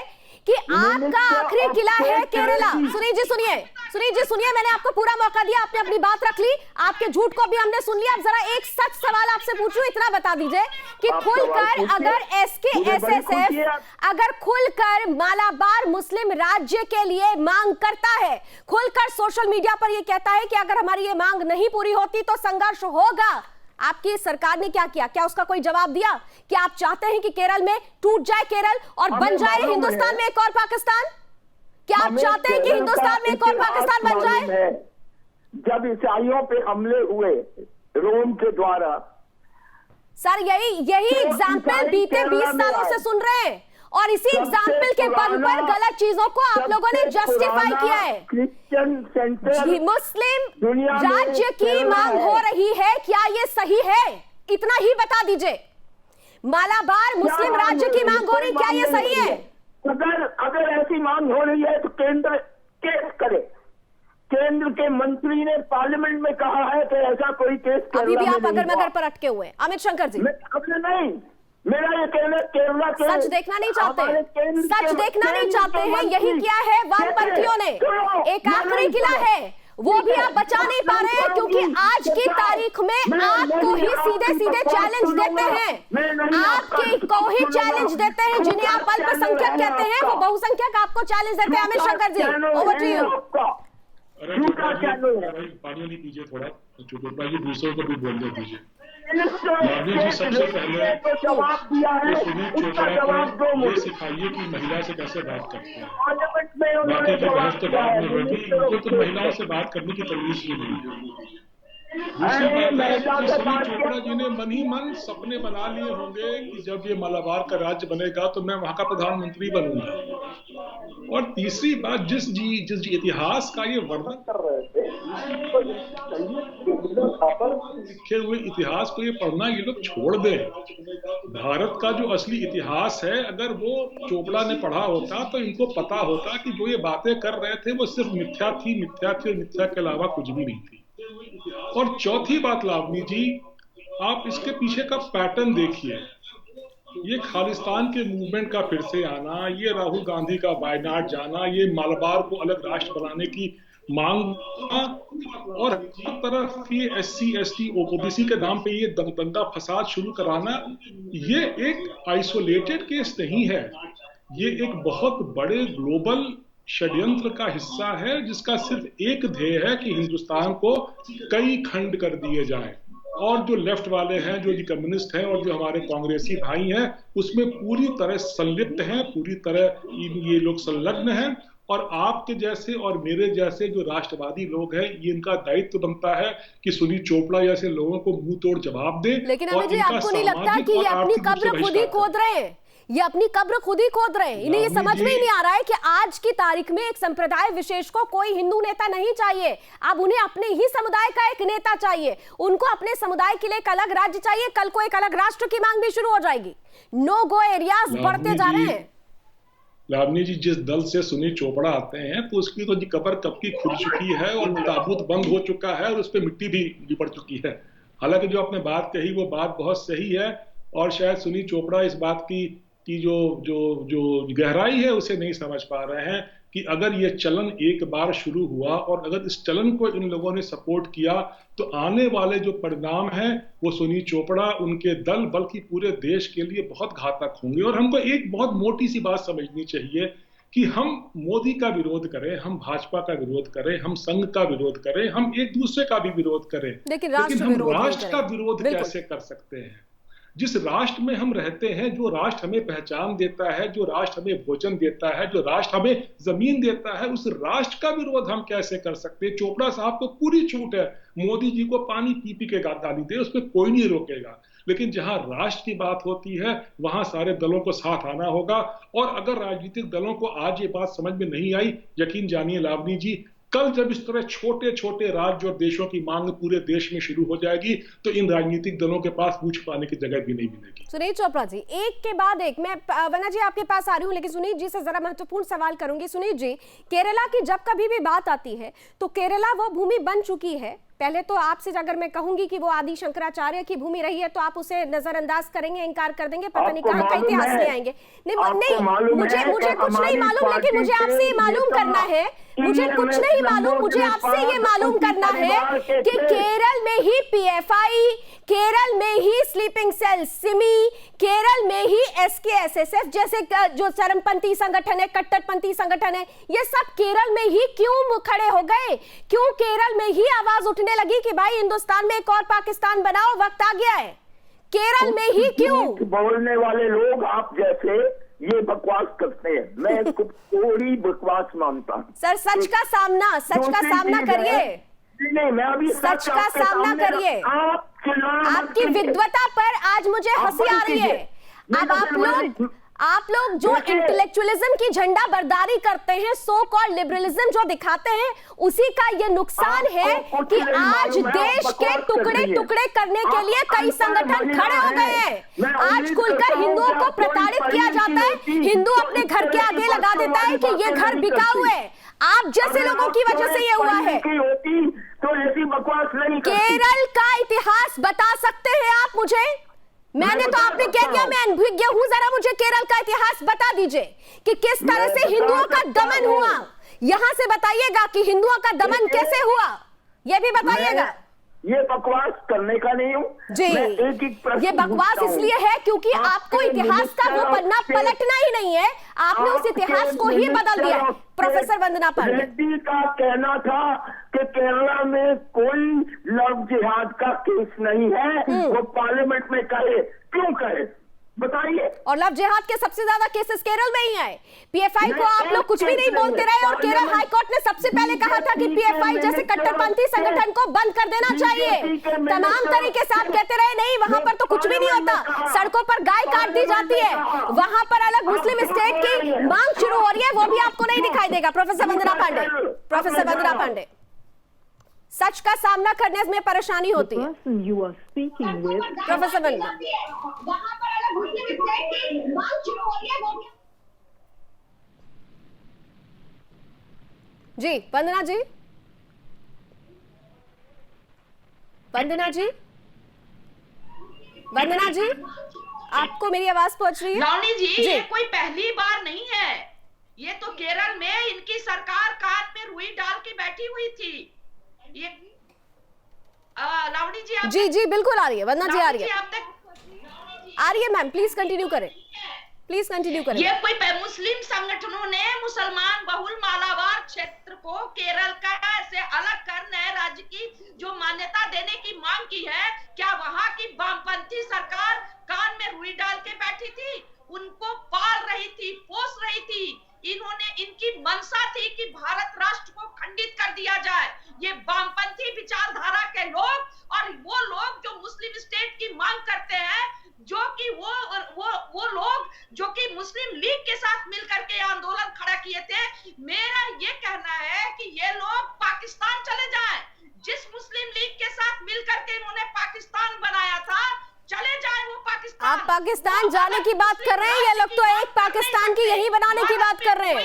कि आपका आखिरी किला है केरला। सुनील जी सुनिए, सुनील जी सुनिए, मैंने आपको पूरा मौका दिया, आपने अपनी बात रख ली, आपके झूठ को भी हमने सुन लिया। अब जरा एक सच सवाल आपसे पूछूं, इतना बता दीजिए कि खुलकर अगर SKSSF अगर खुलकर मालाबार मुस्लिम राज्य के लिए मांग करता है, खुलकर सोशल मीडिया पर यह कहता है कि अगर हमारी ये मांग नहीं पूरी होती तो संघर्ष होगा, आपकी सरकार ने क्या किया? क्या उसका कोई जवाब दिया? क्या आप चाहते हैं कि केरल में टूट जाए केरल और बन जाए हिंदुस्तान में एक और पाकिस्तान? क्या आप चाहते हैं कि हिंदुस्तान में एक और पाकिस्तान बन जाए? जब ईसाइयों पे हमले हुए रोम के द्वारा, सर यही एग्जाम्पल बीते 20 सालों से सुन रहे हैं और इसी एग्जाम्पल के बल पर गलत चीजों को आप लोगों ने जस्टिफाई किया है। क्रिश्चियन सेंटर मुस्लिम राज्य की मांग हो रही है, क्या ये सही है? इतना ही बता दीजिए। मालाबार मुस्लिम राज्य की मांग हो रही, क्या ये सही है? अगर ऐसी मांग हो रही है तो केंद्र केस करे। केंद्र के मंत्री ने पार्लियामेंट में कहा है कि ऐसा कोई केस अभी भी आप अगर मगर पर अटके हुए। अमित शंकर जी, अभी नहीं, मेरा ये कहना केरला के सच देखना नहीं चाहते, सच देखना नहीं चाहते हैं, यही किया है वामपंथियों ने। एक आखिरी किला है, वो भी आप बचा नहीं पा रहे हैं क्योंकि आज की तारीख में आपको ही सीधे सीधे चैलेंज देते हैं, आपके को ही चैलेंज देते हैं, जिन्हें आप अल्पसंख्यक कहते हैं वो बहुसंख्यक आपको चैलेंज देते हैं। Amit Shankar ji, over to you. पानी नहीं पीजिए थोड़ा, चोपड़ा जी दूसरों को भी बोलने दीजिए। जी सबसे पहले जवाब दिया है, सुनील चोपड़ा को ये सिखाइए कि महिला से कैसे बात करते हैं। बाकी की बहस तो बाद में होगी, इनको तो महिलाओं से बात करने की तमीज ही नहीं है। दूसरी बात है कि सुनील चोपड़ा जी ने मन ही मन सपने बना लिए होंगे कि जब ये मालाबार का राज्य बनेगा तो मैं वहां का प्रधानमंत्री बनूंगा। और तीसरी बात, जिस इतिहास का ये वर्णन कर रहे थे, लिखे हुए इतिहास को ये पढ़ना ये लोग छोड़ दे। भारत का जो असली इतिहास है, अगर वो चोपड़ा ने पढ़ा होता तो इनको पता होता कि जो ये बातें कर रहे थे वो सिर्फ मिथ्या थी, मिथ्या के अलावा कुछ भी नहीं थी। और चौथी बात लावनी जी, आप इसके पीछे का पैटर्न देखिए। ये खालिस्तान के मूवमेंट का फिर से आना, ये राहुल गांधी का वायनाड जाना, ये मालाबार को अलग राष्ट्र बनाने की मांग, और हर तरफ ये SC ST OBC के नाम पे ये दंगा फसाद शुरू कराना, ये एक आइसोलेटेड केस नहीं है, ये एक बहुत बड़े ग्लोबल षड्यंत्र का हिस्सा है जिसका सिर्फ एक ध्येय है कि हिंदुस्तान को कई खंड कर दिए जाए। और जो लेफ्ट वाले हैं, जो कम्युनिस्ट हैं और जो हमारे कांग्रेसी भाई हैं, उसमें पूरी तरह संलिप्त हैं, पूरी तरह ये लोग संलग्न हैं। और आपके जैसे और मेरे जैसे जो राष्ट्रवादी लोग हैं, ये इनका दायित्व बनता है कि सुनील चोपड़ा जैसे लोगों को मुंह तोड़ जवाब दे। लेकिन अमित जी, आपको नहीं लगता कि ये अपनी कब्र खुद ही खोद रहे हैं? ये अपनी कब्र खुद ही खोद रहे हैं। इन्हें ये समझ में ही नहीं आ रहा है कि आज की तारीख में एक संप्रदाय विशेष को कोई हिंदू नेता नहीं चाहिए, अब उन्हें अपने ही समुदाय का एक नेता चाहिए, उनको अपने समुदाय के लिए एक अलग राज्य चाहिए। कल को एक अलग राष्ट्र की मांग भी शुरू हो जाएगी। नो गो एरियाज बढ़ते जा रहे हैं। लावनी जी, जिस दल से सुनील चोपड़ा आते हैं तो उसकी तो कब्र कब की खुद चुकी है और ताबूत बंद हो चुका है और उस पर मिट्टी भी लिपट चुकी है। हालांकि जो आपने बात कही वो बात बहुत सही है और शायद सुनील चोपड़ा इस बात की जो गहराई है उसे नहीं समझ पा रहे हैं। कि अगर ये चलन एक बार शुरू हुआ और अगर इस चलन को इन लोगों ने सपोर्ट किया तो आने वाले जो परिणाम हैं वो सुनील चोपड़ा, उनके दल, बल्कि पूरे देश के लिए बहुत घातक होंगे। और हमको एक बहुत मोटी सी बात समझनी चाहिए कि हम मोदी का विरोध करें, हम भाजपा का विरोध करें, हम संघ का विरोध करें, हम एक दूसरे का भी विरोध करें, लेकिन हम राष्ट्र का विरोध कैसे कर सकते हैं? जिस राष्ट्र में हम रहते हैं, जो राष्ट्र हमें पहचान देता है, जो राष्ट्र हमें भोजन देता है, जो राष्ट्र हमें जमीन देता है, उस राष्ट्र का विरोध हम कैसे कर सकते हैं? चोपड़ा साहब को पूरी छूट है, मोदी जी को पानी पी पी के गाली दे, उसमें कोई नहीं रोकेगा। लेकिन जहां राष्ट्र की बात होती है वहां सारे दलों को साथ आना होगा। और अगर राजनीतिक दलों को आज ये बात समझ में नहीं आई, यकीन जानिए लावनी जी, कल जब इस तरह छोटे छोटे राज्य और देशों की मांग पूरे देश में शुरू हो जाएगी तो इन राजनीतिक दलों के पास पूछ पाने की जगह भी नहीं मिलेगी। सुनील चोपड़ा जी, एक के बाद एक, मैं वना जी आपके पास आ रही हूँ, लेकिन सुनील जी से जरा महत्वपूर्ण सवाल करूंगी। सुनील जी, केरला की जब कभी भी बात आती है तो केरला वो भूमि बन चुकी है। पहले तो आपसे अगर मैं कहूंगी कि वो आदि शंकराचार्य की भूमि रही है तो आप उसे नजरअंदाज करेंगे, इनकार कर देंगे, पता नहीं कहां का इतिहास ले आएंगे। नहीं, मुझे कुछ नहीं मालूम, लेकिन मुझे आपसे ये मालूम करना है, मुझे कुछ नहीं मालूम, मुझे आपसे ये मालूम करना है कि केरल में ही पीएफआई, केरल में ही स्लीपिंग सेल सिमी, केरल में ही एसकेएसएसएफ जैसे जो चरमपंथी संगठन है, कट्टरपंथी संगठन है, ये सब केरल में ही क्यों खड़े हो गए? क्यों केरल में ही आवाज उठने लगी कि भाई हिंदुस्तान में एक और पाकिस्तान बनाओ, वक्त आ गया है? केरल में ही क्यों? बोलने वाले लोग आप जैसे ये बकवास करते हैं, मैं इसको थोड़ी बकवास मानता हूँ। सर, सच का सामना करिए। नहीं, मैं अभी सच का सामना करिए। आपकी विद्वता पर आज मुझे हंसी आ रही है। अब आप लोग जो इंटेलेक्चुअलिज्म की झंडा बरदारी करते हैं, सो कॉल्ड लिबरलिज्म जो दिखाते हैं, उसी का ये नुकसान है कि आज देश के टुकड़े टुकड़े करने के लिए कई संगठन खड़े हो गए हैं। आज खुलकर हिंदुओं को प्रताड़ित किया जाता है, हिंदू अपने घर के आगे लगा देता है कि ये घर बिकाऊ है। आप जैसे लोगों की वजह से ये हुआ है। तो ऐसी बकवास नहीं। केरल का इतिहास बता सकते हैं आप मुझे? मैंने तो आपने कह दिया मैं अनभिज्ञ हूं, जरा मुझे केरल का इतिहास बता दीजिए कि किस तरह से हिंदुओं का दमन हुआ। यहां से बताइएगा कि हिंदुओं का दमन कैसे हुआ, यह भी बताइएगा। ये बकवास करने का नहीं हूँ जी, ये बकवास इसलिए है क्योंकि आपको इतिहास का वो पन्ना पलटना ही नहीं है, आपने उस इतिहास को ही बदल दिया। प्रोफेसर वंदना पांडे का कहना था कि केरला में कोई लव जिहाद का केस नहीं है, वो पार्लियामेंट में कहे, क्यों कहे बताइए? और लव जिहाद के सबसे ज्यादा केसेस केरल में ही आए। पीएफआई को आप लोग कुछ भी नहीं बोलते रहे और केरल हाईकोर्ट ने सबसे पहले कहा था कि पीएफआई जैसे कट्टरपंथी संगठन को बंद कर देना चाहिए। तमाम तरीके से आप कहते रहे नहीं, वहां पर तो कुछ भी नहीं होता, सड़कों पर गाय काट दी जाती है, वहां पर अलग मुस्लिम स्टेट की मांग शुरू हो रही है, वो भी आपको नहीं दिखाई देगा। प्रोफेसर वंदना पांडे, सच का सामना करने में परेशानी होती है। प्रोफेसर वंदना, जी वंदना जी, आपको मेरी आवाज पहुंच रही है? लावनी जी, ये कोई पहली बार नहीं है, ये तो केरल में इनकी सरकार कान में रुई डाल के बैठी हुई थी। ये लावनी जी आप जी बिल्कुल आ रही है, वंदना जी आ रही है मैम, प्लीज कंटिन्यू करें। ये कोई मुस्लिम संगठनों ने मुसलमान बहुल मालाबार क्षेत्र को केरल का ऐसे अलग कर नए राज्य की जो मान्यता देने की मांग की है, क्या वहां की वामपंथी सरकार कान में रुई डाल के बैठी थी? उनको पाल रही थी, पोस रही थी। इनकी मंशा थी कि भारत राष्ट्र को खंडित कर दिया जाए। ये वामपंथी विचारधारा के लोग और वो लोग जो मुस्लिम स्टेट की मांग करते हैं, जो कि वो लोग जो कि मुस्लिम लीग के साथ मिलकर के आंदोलन खड़ा किए थे। मेरा ये कहना है कि ये लोग पाकिस्तान चले जाएं। जिस मुस्लिम लीग के साथ मिलकर के इन्होंने पाकिस्तान बनाया था, चले जाए वो पाकिस्तान। आप पाकिस्तान जाने की बात कर रहे हैं, ये लोग तो एक पाकिस्तान की यही बनाने की बात कर रहे हैं।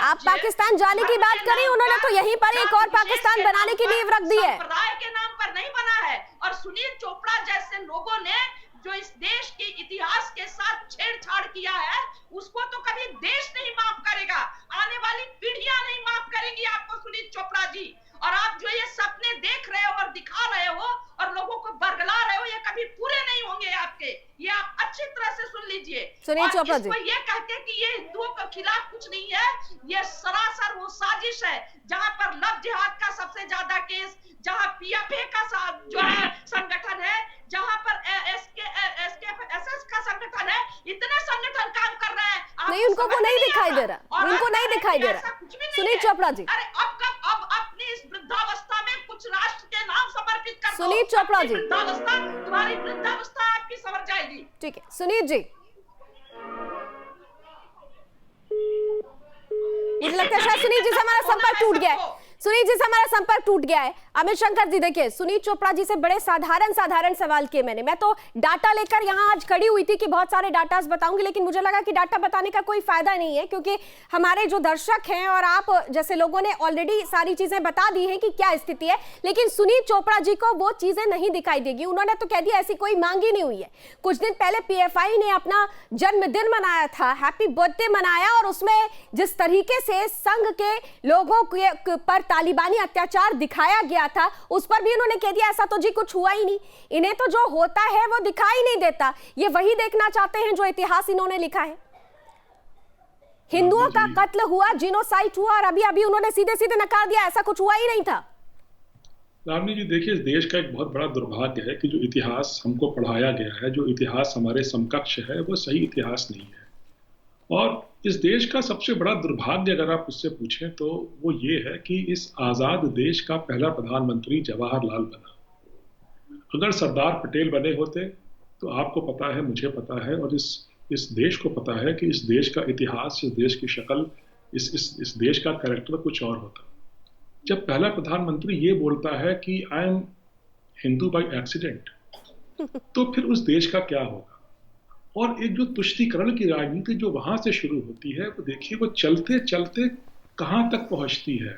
आप पाकिस्तान जाने की बात कर रही हैं, उन्होंने तो यहीं पर एक और पाकिस्तान बनाने की नींव रख दी है। संप्रदाय के नाम पर नहीं बना है। और सुनील चोपड़ा जैसे लोगों ने जो इस देश के इतिहास के साथ छेड़छाड़ किया है, उसको तो कभी देश नहीं माफ करेगा, आने वाली पीढ़ियां नहीं माफ करेंगी आपको सुनील चोपड़ा जी। और आप जो ये सपने देख रहे हो और दिखा रहे हो और लोगों को बरगला रहे हो, ये कभी पूरे नहीं होंगे आपके। ये आप अच्छी तरह से सुन लीजिए। सुनील चोपड़ा जी, ये कहते कि ये हिंदुओं के खिलाफ कुछ नहीं है, ये सरासर वो साजिश है जहां पर लव जिहाद का सबसे ज्यादा केस, जहां पीएफए का जो है संगठन है, जहां पर एसकेएफएस का संगठन है, इतने संगठन काम कर रहे हैं। नहीं, उनको वो नहीं दिखाई दे रहा, उनको नहीं दिखाई दे रहा। सुनील चोपड़ा जी, अरे अब अपनी इस वृद्धावस्था में कुछ राष्ट्र के नाम समर्पित कर दो। सुनील चोपड़ा जी, वृद्धावस्था, तुम्हारी वृद्धावस्था आपकी समझ जाएगी। ठीक है सुनील जी, मुझे लगता है शायद सुनील जी से हमारा संपर्क टूट गया है। सुनील जी से हमारा संपर्क टूट गया है। अमित शंकर जी, देखिए सुनील चोपड़ा जी से बड़े साधारण सवाल किए मैंने। मैं तो डाटा लेकर यहाँ आज खड़ी हुई थी कि बहुत सारे डाटास बताऊंगी, लेकिन मुझे लगा कि डाटा बताने का कोई फायदा नहीं है, क्योंकि हमारे जो दर्शक हैं और आप जैसे लोगों ने ऑलरेडी सारी चीजें बता दी हैं कि क्या स्थिति है, लेकिन सुनील चोपड़ा जी को वो चीजें नहीं दिखाई देगी। उन्होंने तो कह दिया ऐसी कोई मांग ही नहीं हुई है। कुछ दिन पहले पीएफआई ने अपना जन्मदिन मनाया था, हैप्पी बर्थडे मनाया, और उसमें जिस तरीके से संघ के लोगों के पर तालिबानी अत्याचार दिखाया गया था, उस पर भी उन्होंने कह दिया ऐसा तो जी कुछ हुआ ही नहीं। इन्हें तो जो होता है वो दिखाई नहीं देता, ये वही देखना चाहते हैं जो इतिहास इन्होंने लिखा है। हिंदुओं का कत्ल हुआ, जीनोसाइड हुआ, और अभी अभी उन्होंने सीधे सीधे नकार दिया ऐसा कुछ हुआ ही नहीं था। रामनी जी, देखिए इस देश का एक बहुत बड़ा दुर्भाग्य है कि जो इतिहास हमको पढ़ाया गया है, जो इतिहास हमारे समकक्ष है, वो सही इतिहास नहीं है। और इस देश का सबसे बड़ा दुर्भाग्य अगर आप उससे पूछें तो वो ये है कि इस आज़ाद देश का पहला प्रधानमंत्री जवाहरलाल बना। अगर सरदार पटेल बने होते तो आपको पता है, मुझे पता है, और इस देश को पता है कि इस देश का इतिहास, इस देश की शक्ल, इस देश का कैरेक्टर कुछ और होता। जब पहला प्रधानमंत्री ये बोलता है कि I am Hindu by accident, तो फिर उस देश का क्या होगा। और एक जो तुष्टीकरण की राजनीति जो वहां से शुरू होती है, वो देखिए वो चलते चलते कहां तक पहुंचती है।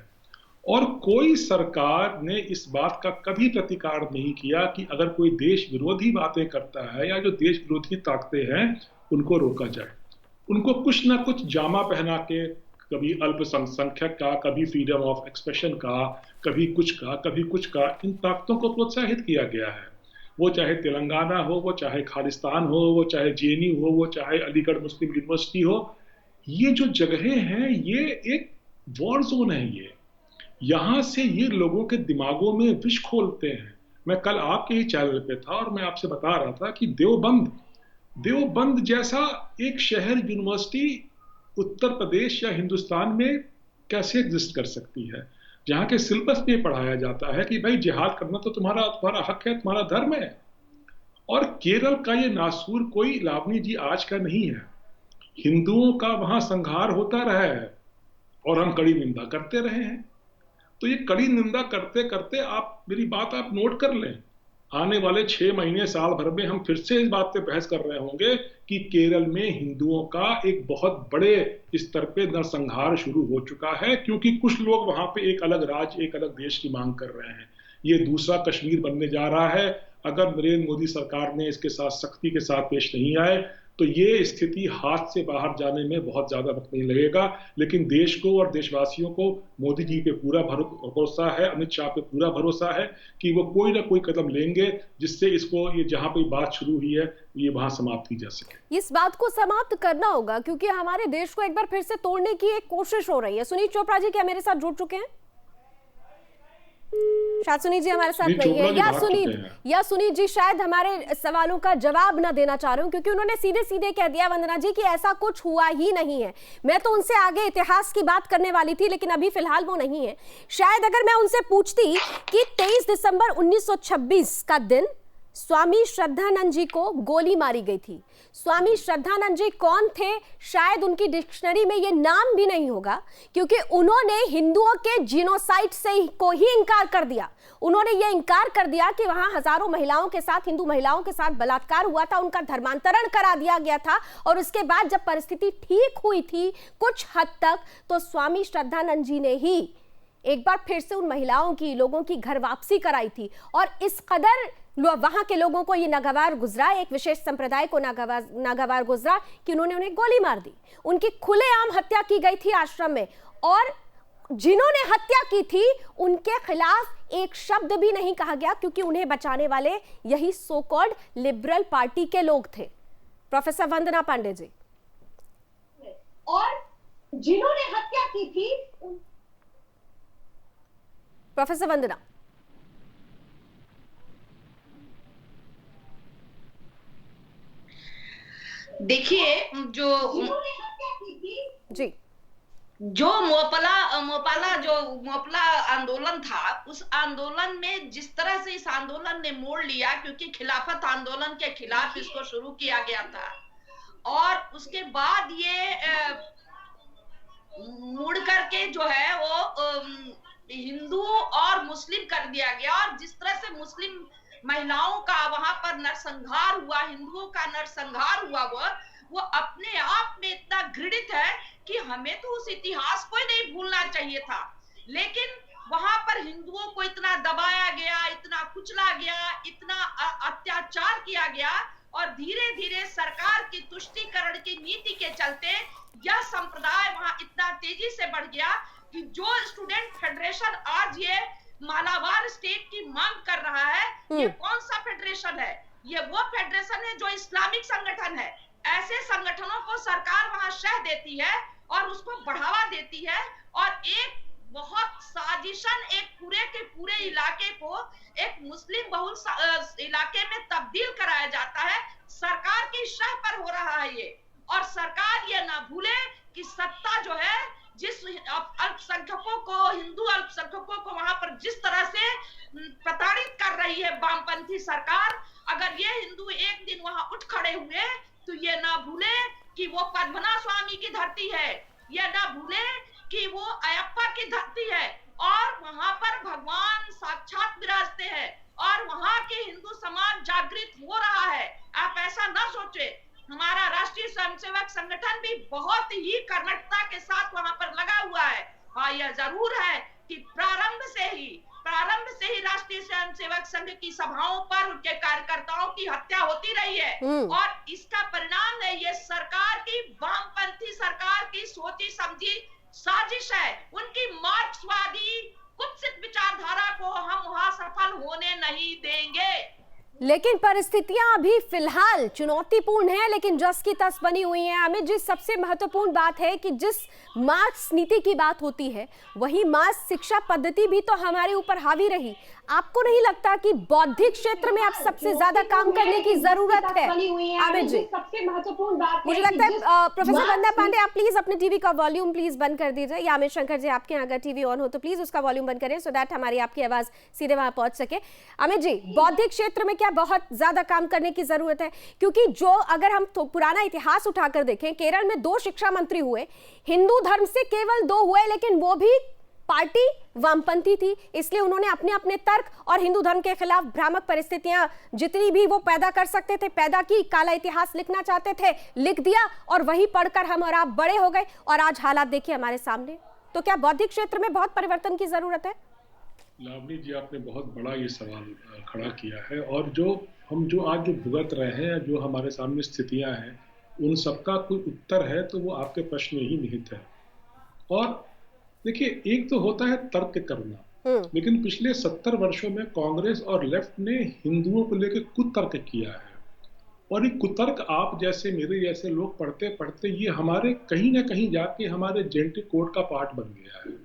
और कोई सरकार ने इस बात का कभी प्रतिकार नहीं किया कि अगर कोई देश विरोधी बातें करता है या जो देश विरोधी ताकतें हैं उनको रोका जाए। उनको कुछ ना कुछ जामा पहना के, कभी अल्पसंख्यक का, कभी फ्रीडम ऑफ एक्सप्रेशन का, कभी कुछ का, कभी कुछ का, इन ताकतों को प्रोत्साहित किया गया है। वो चाहे तेलंगाना हो, वो चाहे खालिस्तान हो, वो चाहे जेएनयू हो, वो चाहे अलीगढ़ मुस्लिम यूनिवर्सिटी हो। ये जो जगहें हैं ये एक वॉर जोन है। ये यहाँ से ये लोगों के दिमागों में विष खोलते हैं। मैं कल आपके ही चैनल पे था और मैं आपसे बता रहा था कि देवबंद जैसा एक शहर, यूनिवर्सिटी उत्तर प्रदेश या हिंदुस्तान में कैसे एग्जिस्ट कर सकती है, जहाँ के सिलेबस में पढ़ाया जाता है कि भाई जिहाद करना तो तुम्हारा हक है, तुम्हारा धर्म है। और केरल का ये नासूर कोई लावनी जी आज का नहीं है। हिंदुओं का वहां संहार होता रहा है और हम कड़ी निंदा करते रहे हैं। तो ये कड़ी निंदा करते करते आप मेरी बात आप नोट कर लें, आने वाले 6 महीने साल भर में हम फिर से इस बात पे बहस कर रहे होंगे कि केरल में हिंदुओं का एक बहुत बड़े स्तर पे नरसंहार शुरू हो चुका है, क्योंकि कुछ लोग वहां पे एक अलग राज्य, एक अलग देश की मांग कर रहे हैं। ये दूसरा कश्मीर बनने जा रहा है। अगर नरेंद्र मोदी सरकार ने इसके साथ सख्ती के साथ पेश नहीं आए तो ये स्थिति हाथ से बाहर जाने में बहुत ज्यादा वक्त नहीं लगेगा। लेकिन देश को और देशवासियों को मोदी जी पे पूरा भरोसा है, अमित शाह पे पूरा भरोसा है कि वो कोई ना कोई कदम लेंगे जिससे इसको, ये जहां पे बात शुरू हुई है, ये वहां समाप्त की जा सके। इस बात को समाप्त करना होगा क्योंकि हमारे देश को एक बार फिर से तोड़ने की एक कोशिश हो रही है। सुनील चोपड़ा जी क्या मेरे साथ जुड़ चुके हैं? शायद सुनील जी हमारे साथ नहीं है, या सुनील जी शायद हमारे सवालों का जवाब ना देना चाह रहे हो, क्योंकि उन्होंने सीधे सीधे कह दिया वंदना जी कि ऐसा कुछ हुआ ही नहीं है। मैं तो उनसे आगे इतिहास की बात करने वाली थी, लेकिन अभी फिलहाल वो नहीं है। शायद अगर मैं उनसे पूछती कि 23 दिसंबर 1926 का दिन स्वामी श्रद्धानंद जी को गोली मारी गई थी। स्वामी श्रद्धानंद जी कौन थे? शायद उनकी डिक्शनरी में ये नाम भी नहीं होगा, क्योंकि उन्होंने हिंदुओं के जीनोसाइड से को ही इंकार कर दिया। उन्होंने ये इंकार कर दिया कि वहां हजारों महिलाओं के साथ, हिंदू महिलाओं के साथ बलात्कार हुआ था, उनका धर्मांतरण करा दिया गया था। और उसके बाद जब परिस्थिति ठीक हुई थी कुछ हद तक, तो स्वामी श्रद्धानंद जी ने ही एक बार फिर से उन महिलाओं की, लोगों की घर वापसी कराई थी और इस कदर वहां के लोगों को ये नागवार गुजरा, एक विशेष संप्रदाय को नागवार गुजरा कि उन्होंने उन्हें गोली मार दी। उनकी खुलेआम हत्या की गई थी आश्रम में और जिन्होंने हत्या की थी उनके खिलाफ एक शब्द भी नहीं कहा गया क्योंकि उन्हें बचाने वाले यही सो कॉल्ड लिबरल पार्टी के लोग थे। प्रोफेसर वंदना पांडे जी। और जिन्होंने हत्या की थी प्रोफेसर वंदना। देखिए, जो जी जो मोपला आंदोलन था, उस आंदोलन में जिस तरह से इस आंदोलन ने मोड़ लिया, क्योंकि खिलाफत आंदोलन के खिलाफ इसको शुरू किया गया था और उसके बाद ये मुड़ करके जो है वो हिंदू और मुस्लिम कर दिया गया। और जिस तरह से मुस्लिम महिलाओं का वहां पर नरसंहार हुआ, हिंदुओं का नरसंहार हुआ, वो अपने आप में इतना घृणित है कि हमें तो उस इतिहास को ही नहीं भूलना चाहिए था। लेकिन वहां पर हिंदुओं को इतना दबाया गया, इतना कुचला गया, इतना अत्याचार किया गया और धीरे धीरे सरकार की तुष्टीकरण की नीति के चलते यह संप्रदाय वहां इतना तेजी से बढ़ गया कि जो स्टूडेंट फेडरेशन आज ये मालाबार स्टेट की मांग कर रहा है, ये कौन सा फेडरेशन है? ये वो फेडरेशन है जो इस्लामिक संगठन है। ऐसे संगठनों को सरकार वहां शह देती है और उसको बढ़ावा देती है और एक बहुत साजिशन एक पूरे के पूरे इलाके को एक मुस्लिम बहुल इलाके में तब्दील कराया जाता है। सरकार की शह पर हो रहा है ये, और सरकार ये ना भूले कि सत्ता जो है जिस अल्पसंख्यकों को, हिंदू अल्पसंख्यकों को वहां पर जिस तरह से प्रताड़ित कर रही है वामपंथी सरकार, अगर ये हिंदू एक दिन वहां उठ खड़े हुए तो ये ना भूले कि वो पद्मनाभ स्वामी की धरती है, ये ना भूले कि वो अयप्पा की धरती है और वहां पर भगवान साक्षात विराजते हैं और वहां के हिंदू समाज जागृत हो रहा है। आप ऐसा ना सोचे, हमारा राष्ट्रीय स्वयंसेवक संगठन भी बहुत ही कर्मठता के साथ वहां पर लगा हुआ है। हाँ, यह जरूर है कि प्रारंभ से ही राष्ट्रीय स्वयंसेवक संघ की सभाओं पर उनके कार्यकर्ताओं की हत्या होती रही है और इसका परिणाम है ये सरकार की, वामपंथी सरकार की सोची समझी साजिश है। उनकी मार्क्सवादी कुत्सित विचारधारा को हम वहां सफल होने नहीं देंगे। लेकिन परिस्थितियां अभी फिलहाल चुनौतीपूर्ण है, लेकिन जस की तस बनी हुई है। अमित जी, सबसे महत्वपूर्ण बात है कि जिस मार्क्स नीति की बात होती है वही मार्क्स शिक्षा पद्धति भी तो हमारे ऊपर हावी रही। आपको नहीं लगता कि बौद्धिक क्षेत्र में अब सबसे ज्यादा काम करने की जरूरत है? अमित जी, सबसे महत्वपूर्ण बात मुझे लगता है प्रोफेसर वंदना पांडे, आप प्लीज अपने टीवी का वॉल्यूम प्लीज बंद कर दीजिए, या अमित शंकर जी आपके यहाँ अगर टीवी ऑन हो तो प्लीज उसका वॉल्यूम बंद करें सो दैट हमारी आपकी आवाज सीधे वहां पहुंच सके। अमित जी, बौद्धिक क्षेत्र में क्या बहुत ज्यादा काम करने की जरूरत है? क्योंकि जो अगर हम तो पुराना इतिहास उठाकर देखें, केरल में 2 शिक्षा मंत्री हुए, हिंदू धर्म से केवल 2 हुए, लेकिन वो भी पार्टी वामपंथी थी, इसलिए उन्होंने अपने अपने तर्क और हिंदू धर्म के खिलाफ भ्रामक परिस्थितियां जितनी भी वो पैदा कर सकते थे पैदा की। काला इतिहास लिखना चाहते थे, लिख दिया, और वही पढ़कर हम और आप बड़े हो गए और आज हालात देखिए हमारे सामने। तो क्या बौद्धिक क्षेत्र में बहुत परिवर्तन की जरूरत है? लावनी जी, आपने बहुत बड़ा ये सवाल खड़ा किया है और जो आज भुगत रहे हैं, जो हमारे सामने स्थितियां हैं, उन सबका कोई उत्तर है तो वो आपके प्रश्न में ही निहित है। और देखिए, एक तो होता है तर्क करना, लेकिन पिछले 70 वर्षों में कांग्रेस और लेफ्ट ने हिंदुओं को लेकर कुतर्क किया है और ये कुतर्क आप जैसे मेरे जैसे लोग पढ़ते पढ़ते ये हमारे कहीं ना कहीं जाके हमारे जेनेटिक कोड का पार्ट बन गया है।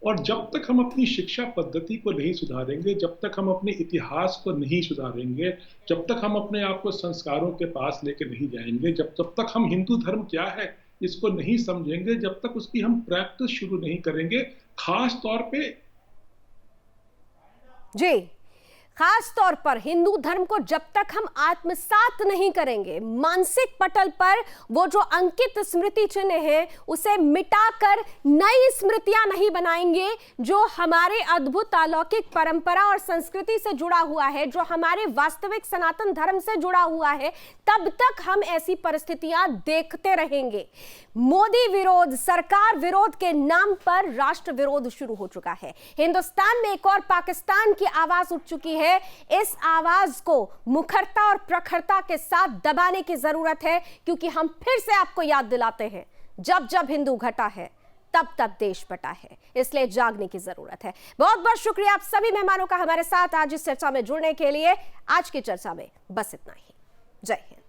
और जब तक हम अपनी शिक्षा पद्धति को नहीं सुधारेंगे, जब तक हम अपने इतिहास को नहीं सुधारेंगे, जब तक हम अपने आप को संस्कारों के पास लेके नहीं जाएंगे, जब तक हम हिंदू धर्म क्या है इसको नहीं समझेंगे, जब तक उसकी हम प्रैक्टिस शुरू नहीं करेंगे, खास तौर पे। जी, खास तौर पर हिंदू धर्म को जब तक हम आत्मसात नहीं करेंगे, मानसिक पटल पर वो जो अंकित स्मृति चिन्ह है उसे मिटाकर नई स्मृतियां नहीं बनाएंगे, जो हमारे अद्भुत अलौकिक परंपरा और संस्कृति से जुड़ा हुआ है, जो हमारे वास्तविक सनातन धर्म से जुड़ा हुआ है, तब तक हम ऐसी परिस्थितियां देखते रहेंगे। मोदी विरोध, सरकार विरोध के नाम पर राष्ट्र विरोध शुरू हो चुका है। हिंदुस्तान में एक और पाकिस्तान की आवाज उठ चुकी है। इस आवाज को मुखरता और प्रखरता के साथ दबाने की जरूरत है, क्योंकि हम फिर से आपको याद दिलाते हैं, जब जब हिंदू घटा है तब तब देश बटा है, इसलिए जागने की जरूरत है। बहुत बहुत शुक्रिया आप सभी मेहमानों का हमारे साथ आज इस चर्चा में जुड़ने के लिए। आज की चर्चा में बस इतना ही। जय हिंद।